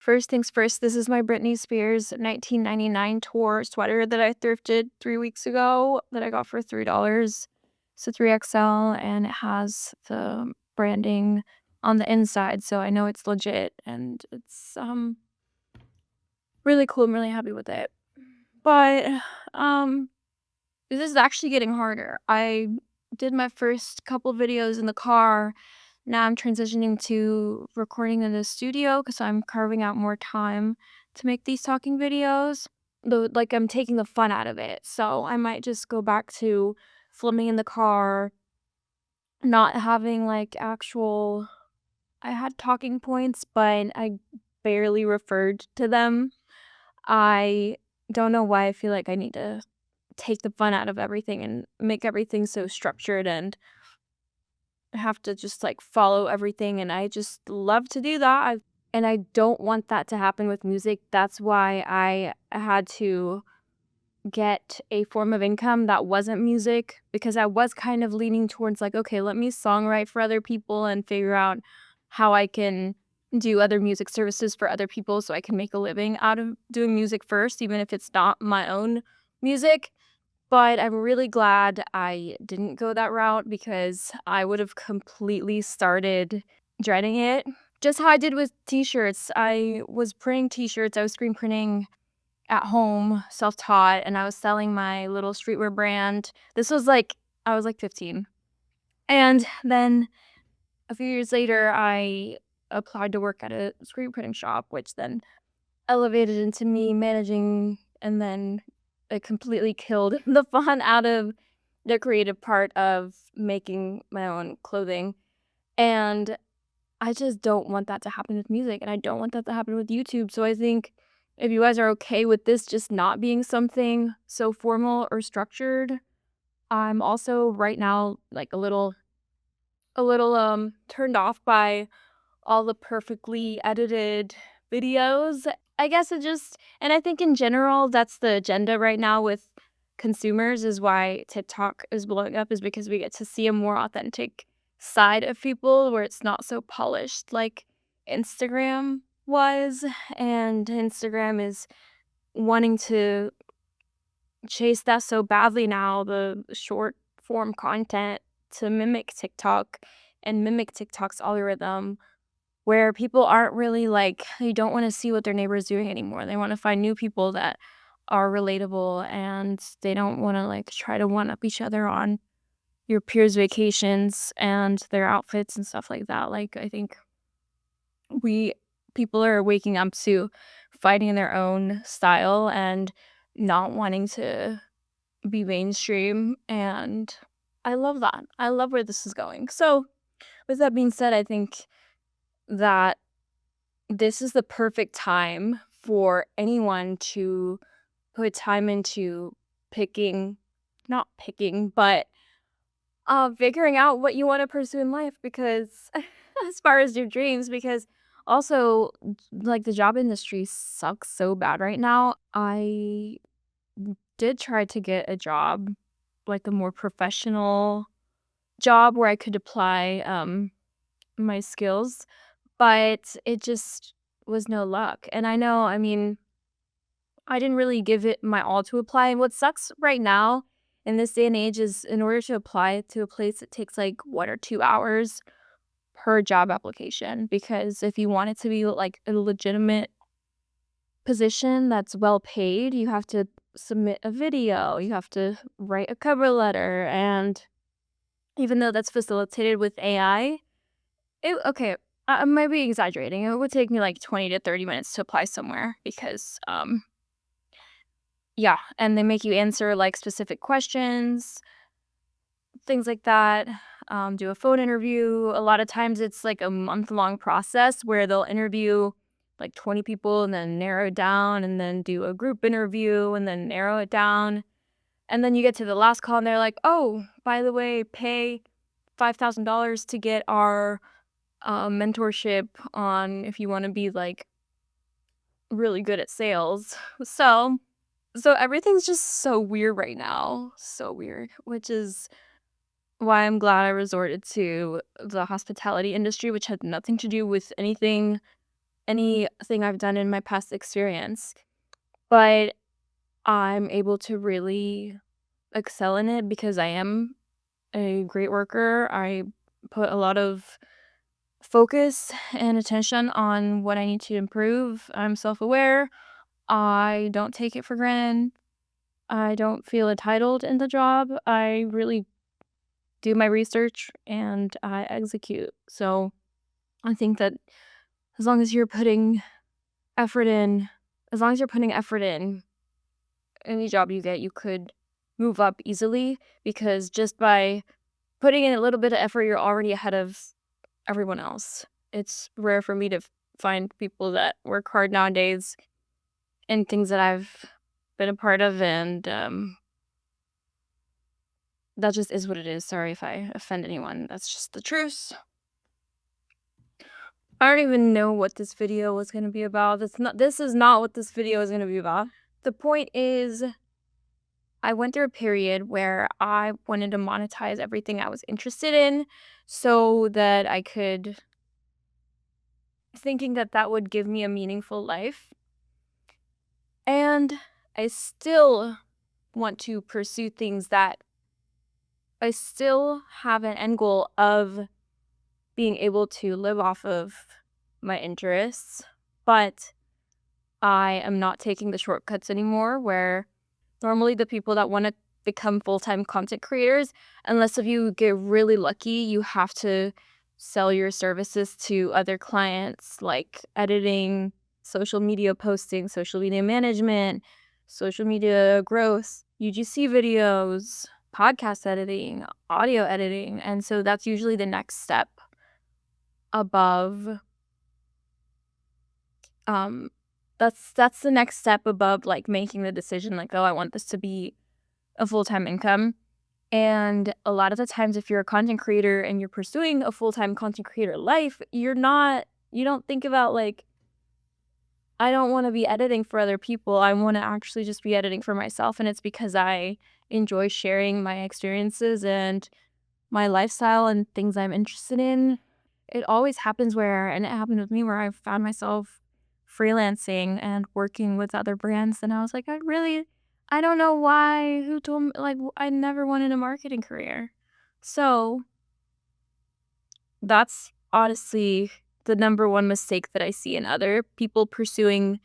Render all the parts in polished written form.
First things first, this is my Britney Spears 1999 tour sweater that I thrifted 3 weeks ago that I got for $3. It's a 3XL, and it has the branding on the inside, so I know it's legit, and it's, really cool. I'm really happy with it. But, um, this is actually getting harder. I did my first couple videos in the car. Now I'm transitioning to recording in the studio because I'm carving out more time to make these talking videos. Though, like, I'm taking the fun out of it. So I might just go back to filming in the car, not having like actual. I had talking points, but I barely referred to them. I don't know why I feel like I need to take the fun out of everything and make everything so structured and have to just like follow everything, and I just love to do that. And I don't want that to happen with music. That's why I had to get a form of income that wasn't music, because I was kind of leaning towards like, okay, let me songwrite for other people and figure out how I can do other music services for other people so I can make a living out of doing music first, even if it's not my own music. But I'm really glad I didn't go that route because I would have completely started dreading it. Just how I did with t-shirts. I was printing t-shirts, I was screen printing at home, self-taught, and I was selling my little streetwear brand. This was like I was like 15. And then a few years later, I applied to work at a screen printing shop, which then elevated into me managing, and then it completely killed the fun out of the creative part of making my own clothing. And I just don't want that to happen with music, and I don't want that to happen with YouTube. So I think if you guys are okay with this just not being something so formal or structured, I'm also right now like a little turned off by all the perfectly edited videos. I guess it just, and I think in general that's the agenda right now with consumers, is why TikTok is blowing up, is because we get to see a more authentic side of people where it's not so polished like Instagram was. And Instagram is wanting to chase that so badly now, the short form content, to mimic TikTok and mimic TikTok's algorithm, where people aren't really like, they don't wanna see what their neighbor's doing anymore. They wanna find new people that are relatable, and they don't wanna, like, try to one up each other on your peers' vacations and their outfits and stuff like that. Like, I think we people are waking up to finding their own style and not wanting to be mainstream, and I love that. I love where this is going. So, with that being said, I think that this is the perfect time for anyone to put time into picking, not picking, but figuring out what you want to pursue in life, because as far as your dreams, because also like the job industry sucks so bad right now. I did try to get a job, like a more professional job where I could apply my skills, but it just was no luck. And I know, I mean, I didn't really give it my all to apply. And what sucks right now in this day and age is, in order to apply to a place, it takes like 1 or 2 hours per job application. Because if you want it to be like a legitimate position that's well paid, you have to submit a video, you have to write a cover letter. And even though that's facilitated with AI, okay, I might be exaggerating. It would take me like 20 to 30 minutes to apply somewhere because, yeah, and they make you answer like specific questions, things like that. Do a phone interview. A lot of times it's like a month-long process where they'll interview like 20 people and then narrow it down, and then do a group interview and then narrow it down. And then you get to the last call and they're like, oh, by the way, pay $5,000 to get our mentorship on if you want to be like really good at sales. So everything's just so weird right now. So weird, which is why I'm glad I resorted to the hospitality industry, which had nothing to do with anything anything I've done in my past experience. But I'm able to really excel in it because I am a great worker. I put a lot of focus and attention on what I need to improve. I'm self-aware. I don't take it for granted. I don't feel entitled in the job. I really do my research and I execute. So I think that as long as you're putting effort in, as long as you're putting effort in, any job you get, you could move up easily because just by putting in a little bit of effort, you're already ahead of everyone else. It's rare for me to find people that work hard nowadays in things that I've been a part of, and that just is what it is. Sorry if I offend anyone. That's just the truth. I don't even know what this video was going to be about. This is not what this video is going to be about. The point is I went through a period where I wanted to monetize everything I was interested in so that I could, thinking that that would give me a meaningful life. And I still want to pursue things that I still have an end goal of being able to live off of my interests, but I am not taking the shortcuts anymore where normally the people that want to become full-time content creators, unless if you get really lucky, you have to sell your services to other clients like editing, social media posting, social media management, social media growth, UGC videos, podcast editing, audio editing. And so that's usually the next step above um that's the next step above like making the decision like, oh, I want this to be a full-time income. And a lot of the times if you're a content creator and you're pursuing a full-time content creator life, you don't think about like, I don't want to be editing for other people. I want to actually just be editing for myself. And it's because I enjoy sharing my experiences and my lifestyle and things I'm interested in. It always happens and it happened with me where I found myself freelancing and working with other brands. And I was like, I don't know why, who told me, like, I never wanted a marketing career. So that's honestly the number one mistake that I see in other people pursuing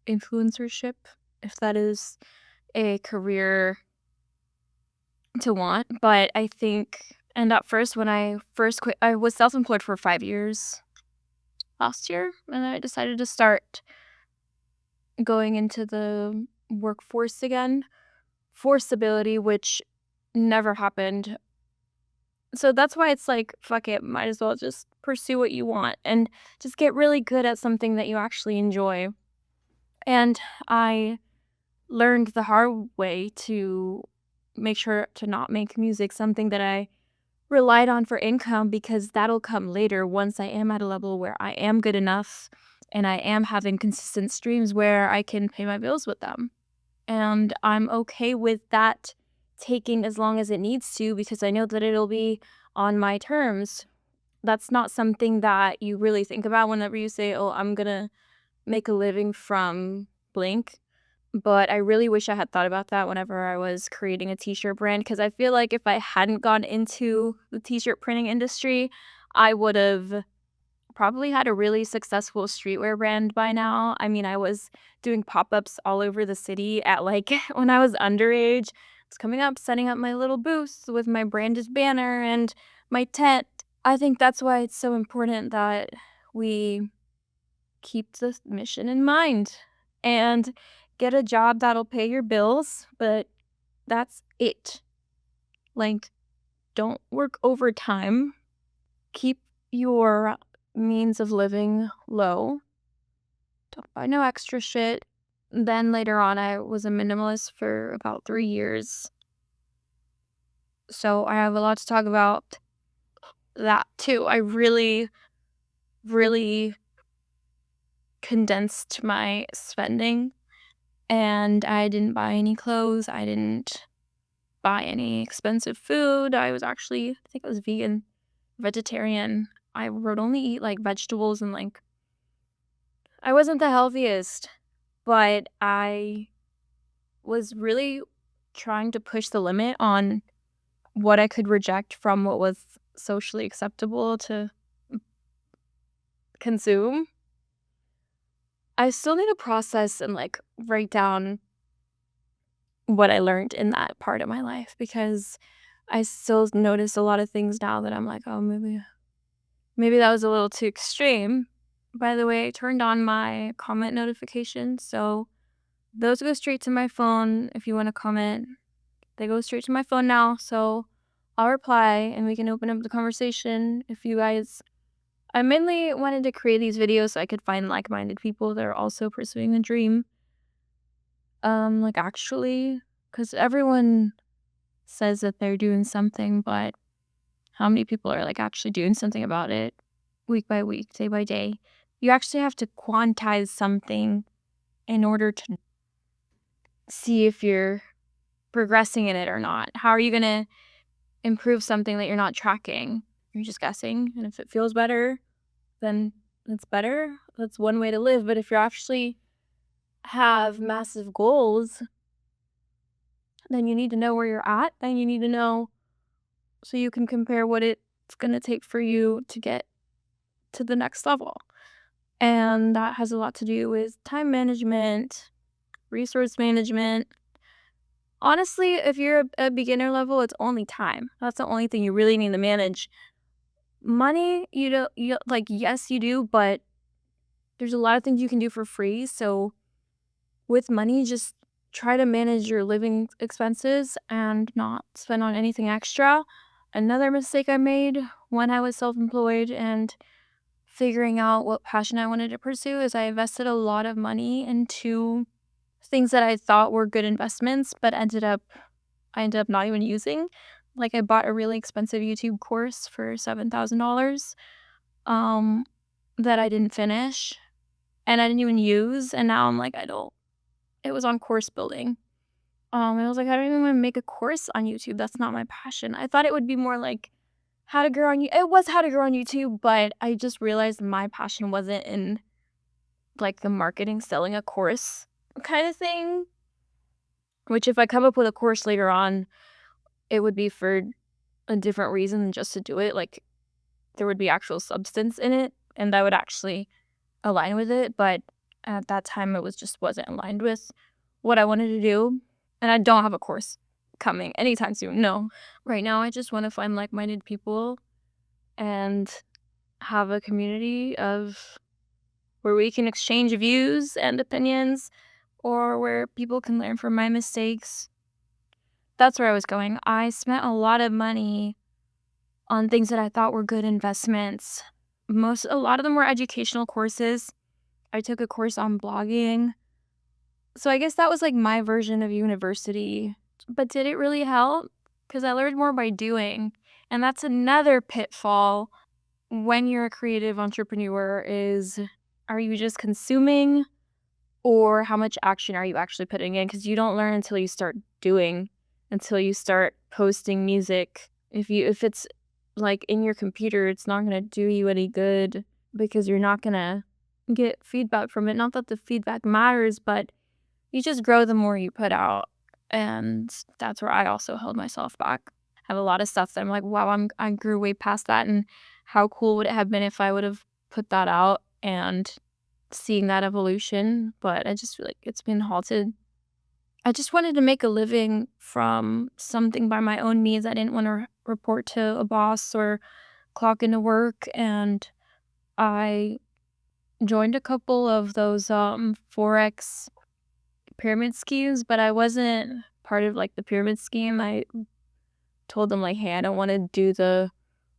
influencership, if that is a career to want. But I think, and at first, when I first quit, I was self employed for 5 years last year, and I decided to start going into the workforce again for stability, which never happened. So that's why it's like, fuck it, might as well just pursue what you want and just get really good at something that you actually enjoy. And I learned the hard way to make sure to not make music something that I relied on for income because that'll come later once I am at a level where I am good enough and I am having consistent streams where I can pay my bills with them. And I'm okay with that taking as long as it needs to because I know that it'll be on my terms. That's not something that you really think about whenever you say, oh, I'm gonna make a living from blank. But I really wish I had thought about that whenever I was creating a t-shirt brand because I feel like if I hadn't gone into the t-shirt printing industry, I would have probably had a really successful streetwear brand by now. I mean, I was doing pop-ups all over the city at like when I was underage. I was coming up, setting up my little booth with my branded banner and my tent. I think that's why it's so important that we keep the mission in mind and get a job that'll pay your bills, but that's it. Like, don't work overtime. Keep your means of living low. Don't buy no extra shit. Then later on, I was a minimalist for about 3 years. So I have a lot to talk about that too. I really, really condensed my spending and I didn't buy any clothes. I didn't buy any expensive food. I was actually, I think I was vegetarian. I would only eat like vegetables and like I wasn't the healthiest, but I was really trying to push the limit on what I could reject from what was socially acceptable to consume. I still need to process and, like, write down what I learned in that part of my life because I still notice a lot of things now that I'm like, "Oh, maybe that was a little too extreme." By the way, I turned on my comment notifications, so those go straight to my phone if you wanna comment. They go straight to my phone now, so I'll reply and we can open up the conversation if you guys. I mainly wanted to create these videos so I could find like-minded people that are also pursuing a dream. Like, actually, because everyone says that they're doing something, but how many people are, like, actually doing something about it week by week, day by day? You actually have to quantize something in order to see if you're progressing in it or not. How are you gonna improve something that you're not tracking? You're just guessing, and if it feels better, then it's better. That's one way to live, but if you actually have massive goals, then you need to know where you're at, then you need to know so you can compare what it's gonna take for you to get to the next level. And that has a lot to do with time management, resource management. Honestly, if you're a beginner level, it's only time. That's the only thing you really need to manage. Money, you don't, you like, yes, you do, but there's a lot of things you can do for free. So with money, just try to manage your living expenses and not spend on anything extra. Another mistake I made when I was self-employed and figuring out what passion I wanted to pursue is I invested a lot of money into things that I thought were good investments, but I ended up not even using. Like, I bought a really expensive YouTube course for $7,000, um, that I didn't finish and I didn't even use, and now I'm like, I don't it was on course building. And I was like, I don't even wanna make a course on YouTube, that's not my passion. I thought it would be more like how to grow on You it was how to grow on YouTube, but I just realized my passion wasn't in, like, the marketing, selling a course kinda thing, which if I come up with a course later on, it would be for a different reason than just to do it, like, there would be actual substance in it, and that would actually align with it, but at that time, it was just wasn't aligned with what I wanted to do, and I don't have a course coming anytime soon, no. Right now, I just wanna find like-minded people and have a community of where we can exchange views and opinions or where people can learn from my mistakes. That's where I was going. I spent a lot of money on things that I thought were good investments. A lot of them were educational courses. I took a course on blogging. So I guess that was like my version of university. But did it really help? Because I learned more by doing. And that's another pitfall when you're a creative entrepreneur is are you just consuming or how much action are you actually putting in? Because you don't learn until you start doing, until you start posting music. If it's like in your computer, it's not gonna do you any good because you're not gonna get feedback from it. Not that the feedback matters, but you just grow the more you put out. And that's where I also held myself back. I have a lot of stuff that I'm like, wow, I grew way past that. And how cool would it have been if I would have put that out and seeing that evolution? But I just feel like it's been halted. I just wanted to make a living from something by my own means. I didn't want to report to a boss or clock into work. And I joined a couple of those Forex pyramid schemes, but I wasn't part of, like, the pyramid scheme. I told them, like, "Hey, I don't wanna do the"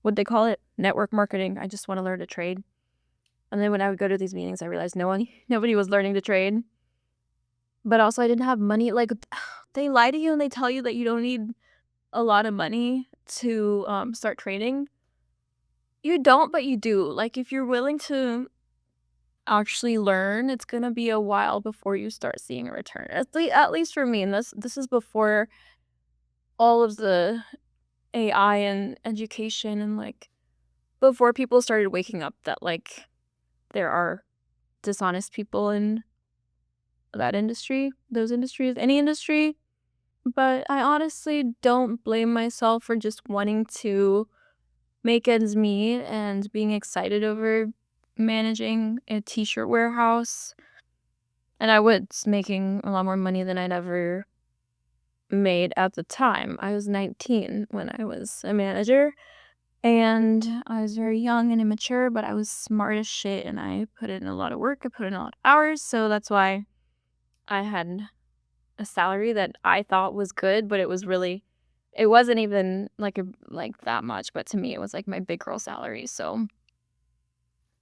what they call it? Network marketing. I just wanna learn to trade. And then when I would go to these meetings, I realized nobody was learning to trade. But also I didn't have money, like, they lie to you and they tell you that you don't need a lot of money to, start trading. You don't, but you do. Like, if you're willing to actually learn, it's gonna be a while before you start seeing a return. At least for me, and this is before all of the AI and education and, like, before people started waking up that, like, there are dishonest people in that industry, those industries, any industry. But I honestly don't blame myself for just wanting to make ends meet and being excited over managing a t-shirt warehouse. And I was making a lot more money than I'd ever made at the time. I was 19 when I was a manager, and I was very young and immature, but I was smart as shit and I put in a lot of work. I put in a lot of hours, so that's why I had a salary that I thought was good, but it wasn't even like that much, but to me it was like my big girl salary. So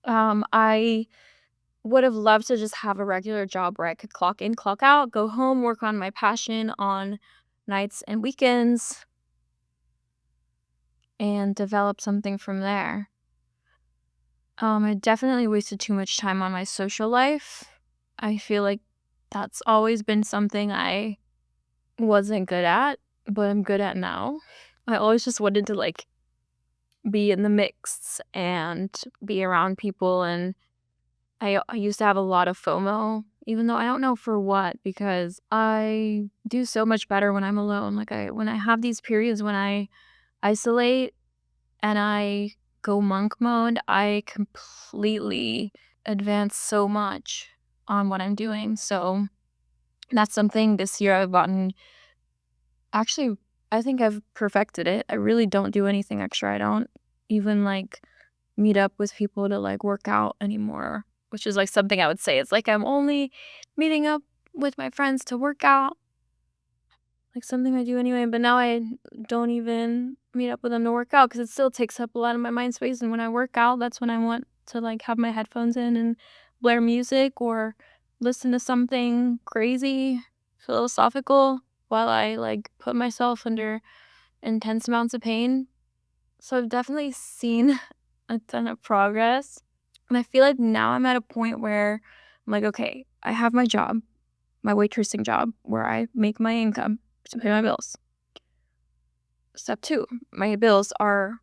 I would have loved to just have a regular job where I could clock in, clock out, go home, work on my passion on nights and weekends, and develop something from there. I definitely wasted too much time on my social life. I feel like that's always been something I wasn't good at, but I'm good at now. I always just wanted to be in the mix and be around people, and I used to have a lot of FOMO, even though I don't know for what, because I do so much better when I'm alone. When I have these periods when I isolate and I go monk mode, I completely advance so much on what I'm doing. So that's something this year I've gotten. Actually, I think I've perfected it. I really don't do anything extra. I don't even meet up with people to work out anymore, which is something I would say. It's like I'm only meeting up with my friends to work out, something I do anyway. But now I don't even meet up with them to work out because it still takes up a lot of my mind space. And when I work out, that's when I want to have my headphones in and blare music or listen to something crazy, philosophical while I put myself under intense amounts of pain. So I've definitely seen a ton of progress. And I feel like now I'm at a point where I'm okay, I have my job, my waitressing job, where I make my income to pay my bills. Step 2, my bills are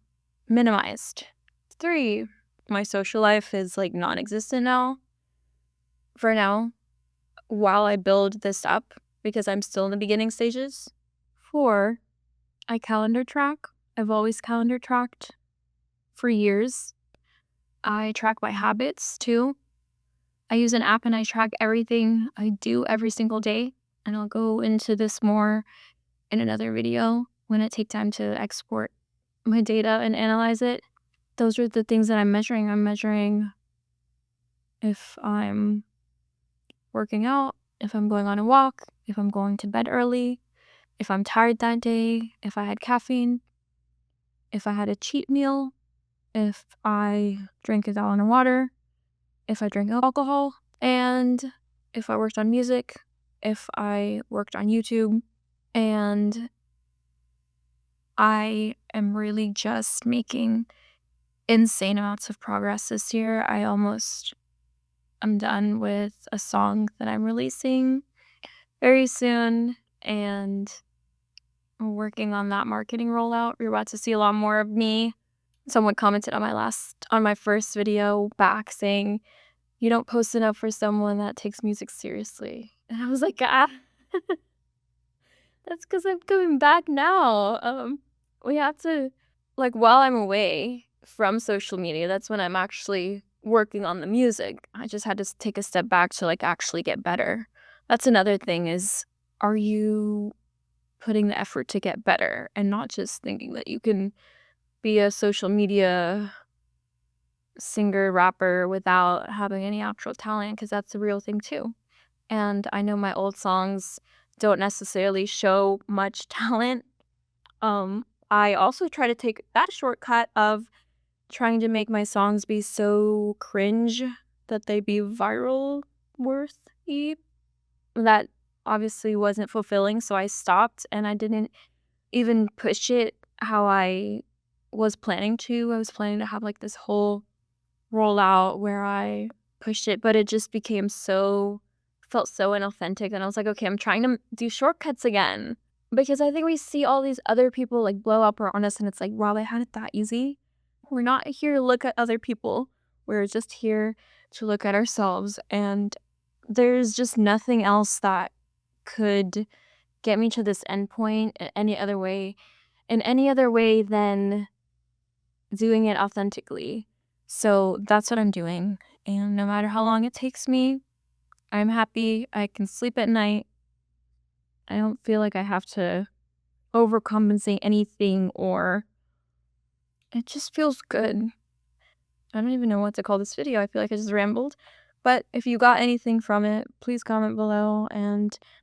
minimized. 3, my social life is non-existent now. For now, while I build this up, because I'm still in the beginning stages. 4, I calendar track. I've always calendar tracked for years. I track my habits too. I use an app and I track everything I do every single day. And I'll go into this more in another video when I take time to export my data and analyze it. Those are the things that I'm measuring. I'm measuring if I'm working out, if I'm going on a walk, if I'm going to bed early, if I'm tired that day, if I had caffeine, if I had a cheat meal, if I drank a gallon of water, if I drank alcohol, and if I worked on music, if I worked on YouTube. And I am really just making insane amounts of progress this year. I'm done with a song that I'm releasing very soon, and I'm working on that marketing rollout. You're about to see a lot more of me. Someone commented on my first video back saying, "You don't post enough for someone that takes music seriously." And I was like, that's because I'm coming back now. We have to, while I'm away from social media, that's when I'm actually working on the music. I just had to take a step back to actually get better. That's another thing is, are you putting the effort to get better and not just thinking that you can be a social media singer, rapper without having any actual talent, because that's a real thing too. And I know my old songs don't necessarily show much talent. I also try to take that shortcut of trying to make my songs be so cringe that they be viral worthy. That obviously wasn't fulfilling, so I stopped and I didn't even push it how I was planning to. I was planning to have this whole rollout where I pushed it, but it just felt so inauthentic. And I was like, okay, I'm trying to do shortcuts again. Because I think we see all these other people blow up around us, and it's wow, they had it that easy. We're not here to look at other people We're just here to look at ourselves, and there's just nothing else that could get me to this endpoint in any other way than doing it authentically. So that's what I'm doing. And no matter how long it takes me, I'm happy. I can sleep at night. I don't feel like I have to overcompensate anything, or it just feels good. I don't even know what to call this video. I feel like I just rambled. But if you got anything from it, please comment below, and